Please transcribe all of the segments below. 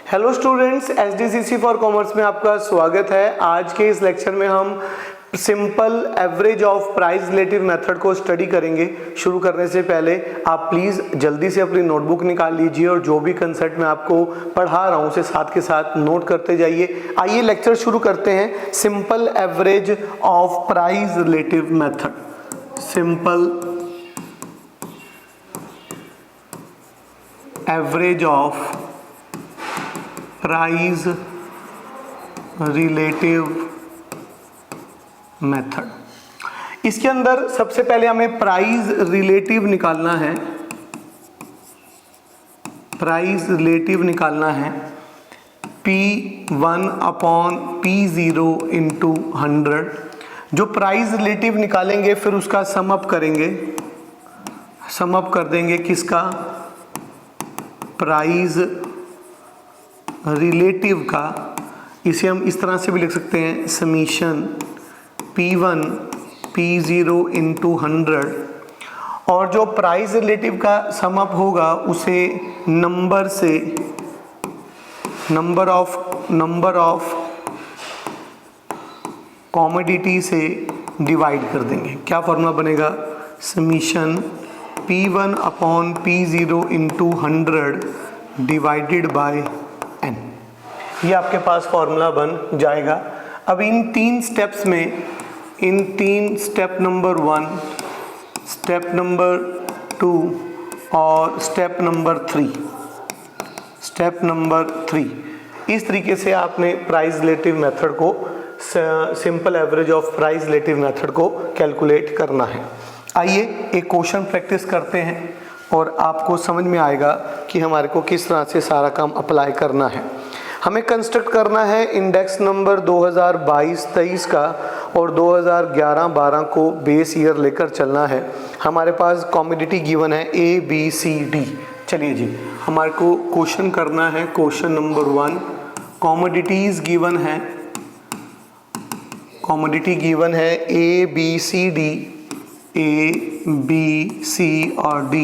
Hello students, एसडीसीसी for commerce में आपका स्वागत है। आज के इस लेक्चर में हम simple average of price relative method को स्टडी करेंगे। शुरू करने से पहले आप प्लीज़ जल्दी से अपनी नोटबुक निकाल लीजिए और जो भी कंसेप्ट मैं आपको पढ़ा रहा हूँ उसे साथ के साथ नोट करते जाइए। आइए लेक्चर शुरू करते हैं। Simple average of price relative method. Simple average of price relative method. इसके अंदर सबसे पहले हमें प्राइस रिलेटिव निकालना है। प्राइस रिलेटिव निकालना है P1 अपॉन P0 इंटू 100। जो प्राइस रिलेटिव निकालेंगे फिर उसका सम अप करेंगे। सम अप कर देंगे किसका? प्राइस रिलेटिव का। इसे हम इस तरह से भी लिख सकते हैं, समीशन P1 P0 इंटू 100। और जो प्राइस रिलेटिव का सम अप होगा उसे नंबर से नंबर ऑफ कॉमोडिटी से डिवाइड कर देंगे। क्या फॉर्मूला बनेगा? Summation P1 upon P0 into 100 divided by n। ये आपके पास फॉर्मूला बन जाएगा। अब इन तीन स्टेप्स में, इन तीन स्टेप नंबर 1, स्टेप नंबर 2 और स्टेप नंबर 3, इस तरीके से आपने प्राइस रिलेटिव मेथड को, simple average of price relative method को कैलकुलेट करना है। आइए एक क्वेश्चन प्रैक्टिस करते हैं और आपको समझ में आएगा कि हमारे को किस तरह से सारा काम अप्लाई करना है। हमें कंस्ट्रक्ट करना है इंडेक्स नंबर 2022-23 का और 2011-12 को बेस ईयर लेकर चलना है। हमारे पास कॉमोडिटी गिवन है ABCD। चलिए जी, हमारे को क्वेश्चन करना है। क्वेश्चन नंबर 1, कॉमोडिटीज गिवन है। कॉमोडिटी गिवन है ABCD, A, B, C और D।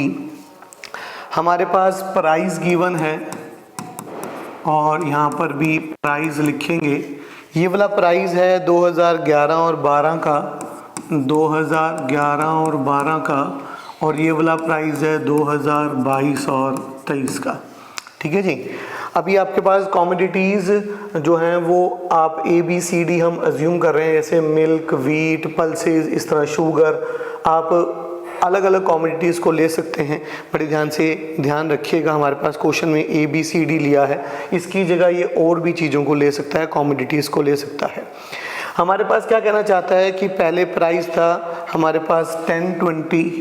हमारे पास प्राइस गिवन है और यहाँ पर भी प्राइस लिखेंगे। ये वाला प्राइस है 2011 और 12 का, 2011 और 12 का, और ये वाला प्राइस है 2022 और 23 का। ठीक है जी। अभी आपके पास कॉमोडिटीज़ जो हैं वो आप ABCD हम अज्यूम कर रहे हैं, जैसे मिल्क, वीट, पल्सेस, इस तरह शुगर। आप अलग अलग कॉमोडिटीज़ को ले सकते हैं। बड़े ध्यान रखिएगा, हमारे पास क्वेश्चन में ABCD लिया है, इसकी जगह ये और भी चीज़ों को ले सकता है, कॉमोडिटीज़ को ले सकता है। हमारे पास क्या कहना चाहता है कि पहले प्राइस था हमारे पास 10, 20,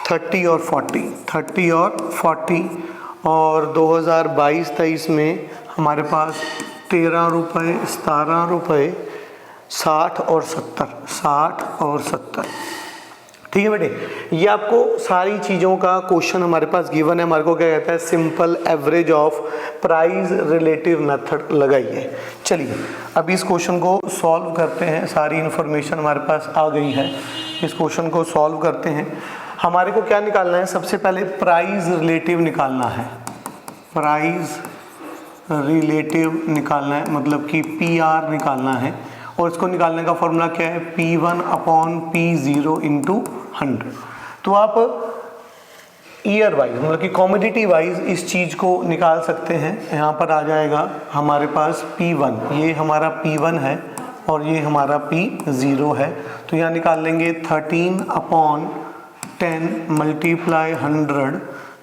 30 और 40 और 2022-23 में हमारे पास 13 रुपये, 17 रुपये, 60 और 70। ठीक है बेटे, ये आपको सारी चीज़ों का क्वेश्चन हमारे पास गिवन है। हमारे को क्या कहता है? Simple average of price relative method लगाइए। चलिए अब इस क्वेश्चन को सॉल्व करते हैं। सारी इन्फॉर्मेशन हमारे पास आ गई है, इस क्वेश्चन को सॉल्व करते हैं। हमारे को क्या निकालना है? सबसे पहले प्राइस रिलेटिव निकालना है। प्राइस रिलेटिव निकालना है, मतलब कि PR निकालना है। और इसको निकालने का फॉर्मूला क्या है? P1 upon P0 into 100। तो आप ईयर वाइज, मतलब कि कॉमोडिटी वाइज इस चीज़ को निकाल सकते हैं। यहाँ पर आ जाएगा हमारे पास P1, ये हमारा P1 है और ये हमारा P0 है। तो यहाँ निकाल लेंगे 13 अपॉन 10 मल्टीप्लाई 100।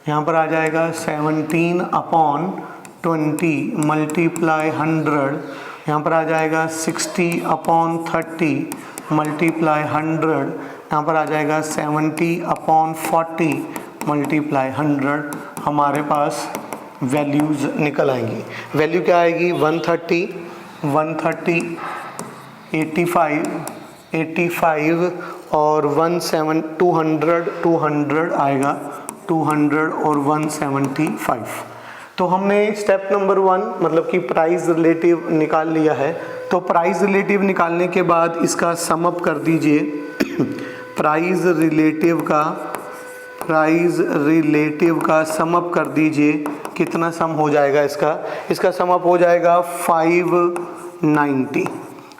यहाँ पर आ जाएगा 17 अपॉन 20 मल्टीप्लाई 100। यहाँ पर आ जाएगा 60 अपॉन 30 मल्टीप्लाई 100। यहाँ पर आ जाएगा 70 अपॉन 40 मल्टीप्लाई 100। हमारे पास वैल्यूज़ निकल आएंगी। वैल्यू क्या आएगी? 130, 85 और 200 आएगा, 200 और 175। तो हमने स्टेप नंबर 1 मतलब कि प्राइस रिलेटिव निकाल लिया है। तो प्राइस रिलेटिव निकालने के बाद इसका सम अप कर दीजिए। प्राइस प्राइस रिलेटिव का सम अप कर दीजिए, कितना सम हो जाएगा इसका सम अप हो जाएगा 590,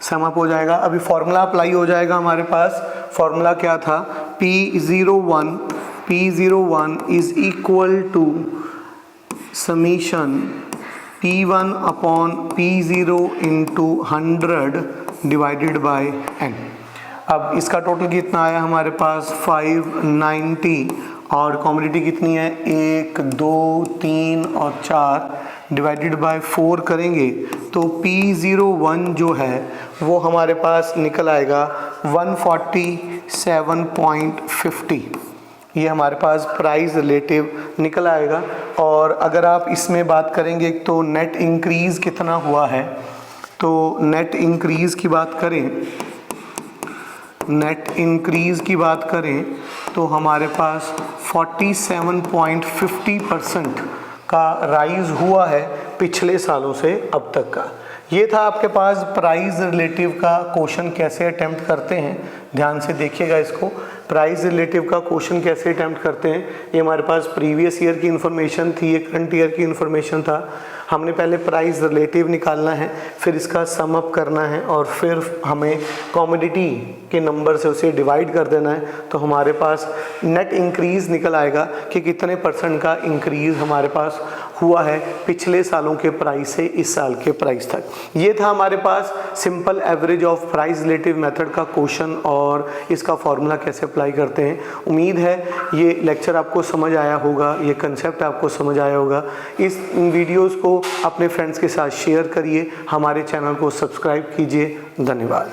सम अप हो जाएगा। अभी फॉर्मूला अप्लाई हो जाएगा हमारे पास। फॉर्मूला क्या था, P01 is equal to summation P1 upon P0 into 100 divided by n। अब इसका टोटल कितना आया हमारे पास 590, और कॉमोडिटी कितनी है 1 2 3 और 4 डिवाइडेड बाय 4 करेंगे तो P01 जो है वो हमारे पास निकल आएगा 147.50। ये हमारे पास प्राइस रिलेटिव निकल आएगा। और अगर आप इसमें बात करेंगे तो नेट इंक्रीज़ कितना हुआ है, तो नेट इंक्रीज़ की बात करें तो हमारे पास 47.50% का राइज हुआ है पिछले सालों से अब तक का। ये था आपके पास प्राइस रिलेटिव का क्वेश्चन कैसे अटेम्प्ट करते हैं। ध्यान से देखिएगा इसको, प्राइस रिलेटिव का क्वेश्चन कैसे अटेम्प्ट करते हैं। ये हमारे पास प्रीवियस ईयर की इन्फॉर्मेशन थी, ये करंट ईयर की इन्फॉर्मेशन था। हमने पहले प्राइस रिलेटिव निकालना है, फिर इसका सम अप करना है, और फिर हमें कॉमोडिटी के नंबर से उसे डिवाइड कर देना है। तो हमारे पास नेट इंक्रीज़ निकल आएगा कि कितने परसेंट का इंक्रीज़ हमारे पास हुआ है पिछले सालों के प्राइस से इस साल के प्राइस तक। ये था हमारे पास simple average of price relative method का क्वेश्चन और इसका फॉर्मूला कैसे अप्लाई करते हैं। उम्मीद है ये लेक्चर आपको समझ आया होगा, ये कंसेप्ट आपको समझ आया होगा। इस वीडियोस को अपने फ्रेंड्स के साथ शेयर करिए, हमारे चैनल को सब्सक्राइब कीजिए। धन्यवाद।